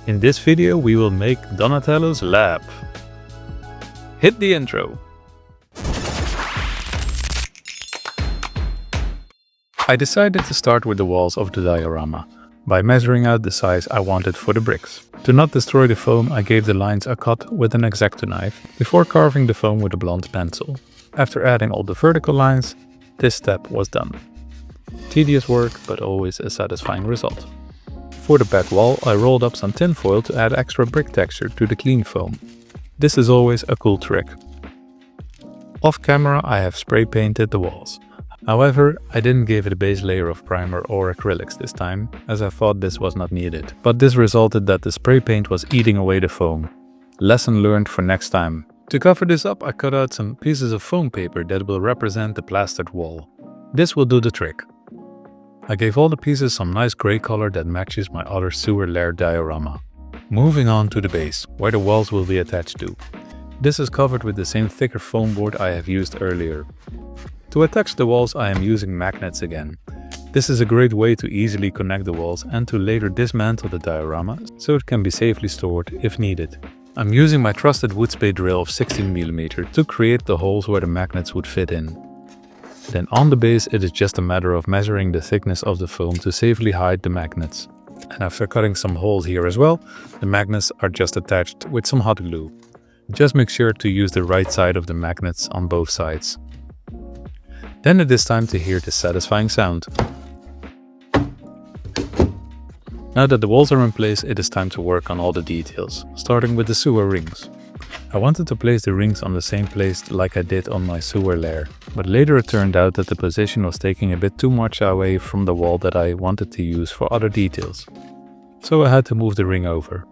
In this video we will make Donatello's lab. Hit the intro. I decided to start with the walls of the diorama, by measuring out the size I wanted for the bricks. To not destroy the foam, I gave the lines a cut with an X-Acto knife, before carving the foam with a blunt pencil. After adding all the vertical lines, this step was done. Tedious work, but always a satisfying result. For the back wall, I rolled up some tin foil to add extra brick texture to the clean foam. This is always a cool trick. Off camera, I have spray painted the walls. However, I didn't give it a base layer of primer or acrylics this time, as I thought this was not needed. But this resulted that the spray paint was eating away the foam. Lesson learned for next time. To cover this up, I cut out some pieces of foam paper that will represent the plastered wall. This will do the trick. I gave all the pieces some nice grey color that matches my other sewer layer diorama. Moving on to the base, where the walls will be attached to. This is covered with the same thicker foam board I have used earlier. To attach the walls, I am using magnets again. This is a great way to easily connect the walls and to later dismantle the diorama so it can be safely stored if needed. I'm using my trusted wood spade drill of 16mm to create the holes where the magnets would fit in. Then on the base, it is just a matter of measuring the thickness of the foam to safely hide the magnets. And after cutting some holes here as well, the magnets are just attached with some hot glue. Just make sure to use the right side of the magnets on both sides. Then it is time to hear the satisfying sound. Now that the walls are in place, it is time to work on all the details, starting with the sewer rings. I wanted to place the rings on the same place like I did on my sewer layer, but later it turned out that the position was taking a bit too much away from the wall that I wanted to use for other details. So I had to move the ring over.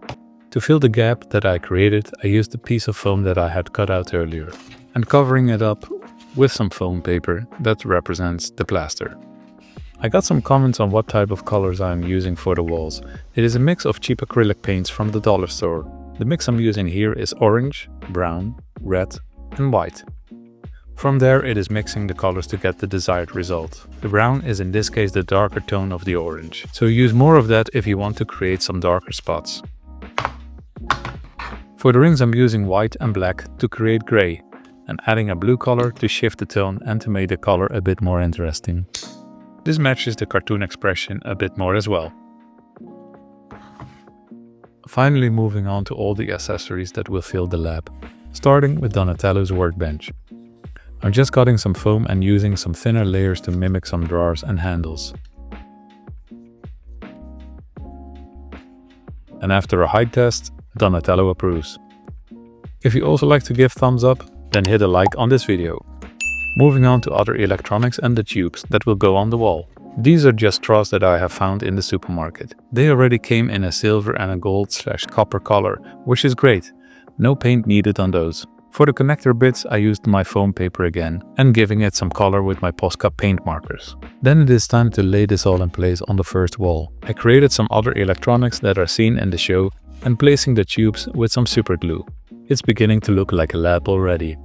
To fill the gap that I created, I used a piece of foam that I had cut out earlier, and covering it up with some foam paper that represents the plaster. I got some comments on what type of colors I am using for the walls. It is a mix of cheap acrylic paints from the dollar store. The mix I'm using here is orange, brown, red and white. From there it is mixing the colors to get the desired result. The brown is in this case the darker tone of the orange, so use more of that if you want to create some darker spots. For the rings I'm using white and black to create grey, and adding a blue color to shift the tone and to make the color a bit more interesting. This matches the cartoon expression a bit more as well. Finally moving on to all the accessories that will fill the lab, starting with Donatello's workbench. I'm just cutting some foam and using some thinner layers to mimic some drawers and handles. And after a height test, Donatello approves. If you also like to give thumbs up, then hit a like on this video. Moving on to other electronics and the tubes that will go on the wall. These are just straws that I have found in the supermarket. They already came in a silver and a gold/copper color, which is great. No paint needed on those. For the connector bits, I used my foam paper again and giving it some color with my Posca paint markers. Then it is time to lay this all in place on the first wall. I created some other electronics that are seen in the show and placing the tubes with some super glue. It's beginning to look like a lab already.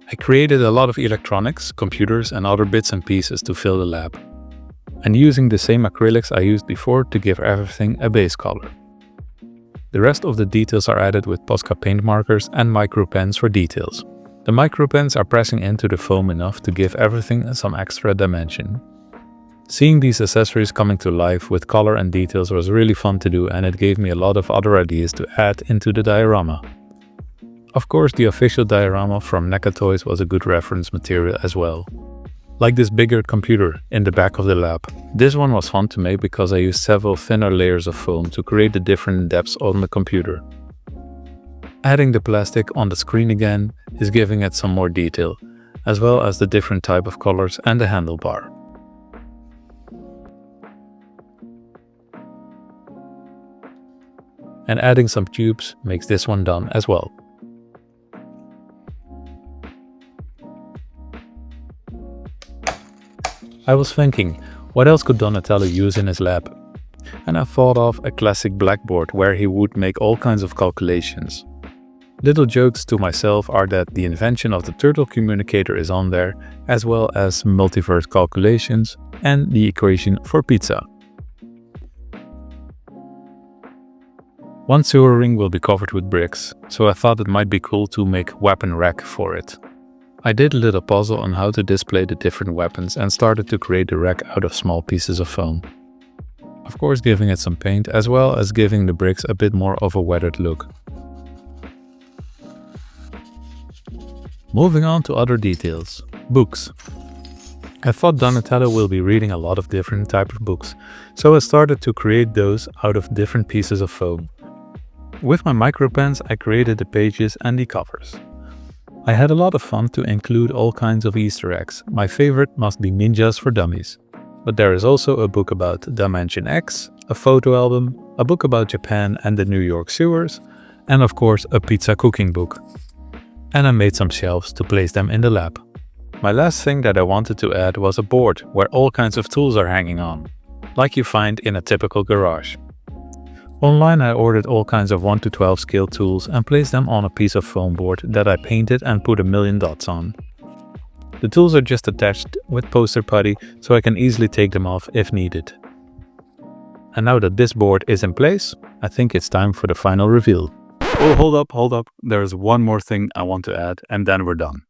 I created a lot of electronics, computers and other bits and pieces to fill the lab. And using the same acrylics I used before to give everything a base color. The rest of the details are added with Posca paint markers and micro pens for details. The micro pens are pressing into the foam enough to give everything some extra dimension. Seeing these accessories coming to life with color and details was really fun to do, and it gave me a lot of other ideas to add into the diorama. Of course, the official diorama from NECA Toys was a good reference material as well. Like this bigger computer in the back of the lab. This one was fun to make because I used several thinner layers of foam to create the different depths on the computer. Adding the plastic on the screen again is giving it some more detail, as well as the different type of colors and the handlebar. And adding some tubes makes this one done as well. I was thinking, what else could Donatello use in his lab? And I thought of a classic blackboard where he would make all kinds of calculations. Little jokes to myself are that the invention of the turtle communicator is on there, as well as multiverse calculations and the equation for pizza. One sewer ring will be covered with bricks, so I thought it might be cool to make weapon rack for it. I did a little puzzle on how to display the different weapons and started to create the rack out of small pieces of foam. Of course, giving it some paint as well as giving the bricks a bit more of a weathered look. Moving on to other details. Books. I thought Donatello will be reading a lot of different types of books, so I started to create those out of different pieces of foam. With my micro pens, I created the pages and the covers. I had a lot of fun to include all kinds of Easter eggs. My favorite must be Ninjas for Dummies. But there is also a book about Dimension X, a photo album, a book about Japan and the New York sewers, and of course a pizza cooking book. And I made some shelves to place them in the lab. My last thing that I wanted to add was a board where all kinds of tools are hanging on, like you find in a typical garage. Online I ordered all kinds of 1 to 12 scale tools and placed them on a piece of foam board that I painted and put a million dots on. The tools are just attached with poster putty, so I can easily take them off if needed. And now that this board is in place, I think it's time for the final reveal. Oh, hold up. There's one more thing I want to add and then we're done.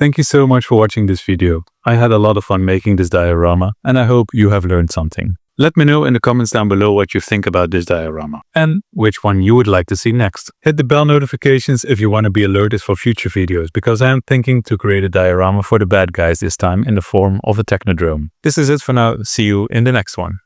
Thank you so much for watching this video. I had a lot of fun making this diorama and I hope you have learned something. Let me know in the comments down below what you think about this diorama and which one you would like to see next. Hit the bell notifications if you want to be alerted for future videos, because I am thinking to create a diorama for the bad guys this time in the form of a technodrome. This is it for now. See you in the next one.